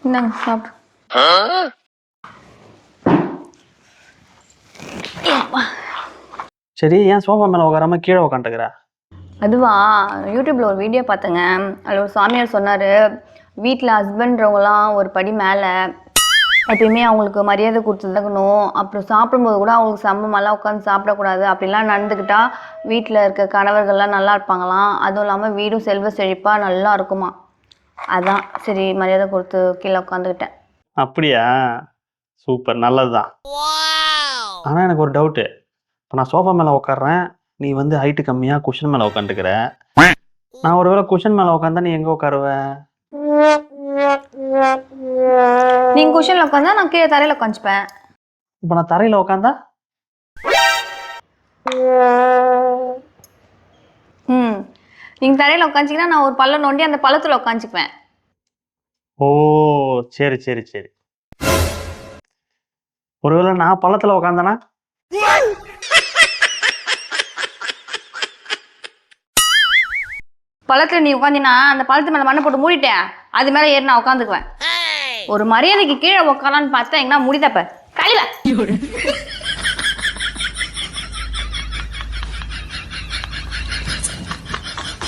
இந்தாங்க சாப்பிடு. சரி, ஏன் சோஃபா மேலே உட்காராம கீழே உட்காந்துக்கிற? அதுவா, யூடியூப்ல ஒரு வீடியோ பார்த்தேங்க. அதில் ஒரு சாமியார் சொன்னார், வீட்டில் ஹஸ்பண்ட்றவங்களாம் ஒரு படி மேலே, எப்பயுமே அவங்களுக்கு மரியாதை கொடுத்துருக்கணும். அப்புறம் சாப்பிடும்போது கூட அவங்களுக்கு சமமெல்லாம் உட்காந்து சாப்பிடக்கூடாது. அப்படிலாம் நடந்துக்கிட்டா வீட்டில் இருக்க கணவர்கள்லாம் நல்லா இருப்பாங்களாம். அதுவும் இல்லாமல் வீடும் செல்வ செழிப்பாக நல்லா இருக்குமா. அதான் சரி மரியாதை கொடுத்து கீழே உட்காந்துக்கிட்டேன். அப்படியா? சூப்பர், நல்லது தான். ஆனால் எனக்கு ஒரு டவுட்டு. இப்போ நான் சோஃபா மேலே உட்காடுறேன், நீ வந்து ஹைட்டு கம்மியாக குஷன் மேலே உட்காந்துக்கிற. நான் ஒருவேளை குஷன் மேலே உட்காந்தா நீ எங்கே உட்காருவ? நீங்கள் குஷனில் உட்காந்தா நான் கீழே தரையில் உட்காந்துப்பேன். இப்போ நான் தரையில் உட்காந்தா? நீங்கள் தரையில் உட்காந்துச்சிங்கன்னா நான் ஒரு பள்ளம் நோண்டி அந்த பள்ளத்தில் உட்காந்துக்குவேன். ஓ, சரி சரி சரி. ஒருவேளை நான் பள்ளத்தில் உட்காந்தனா? பள்ளத்தில் நீ உட்காந்தினா அந்த பள்ளத்து மேலே மண்ணை போட்டு மூடிட்டேன், அது மேலே ஏறி நான் உட்காந்துக்குவேன். ஒரு மரியாதைக்கு கீழே உட்காரான்னு பார்த்தா எங்கன்னா முடிதப்ப கையில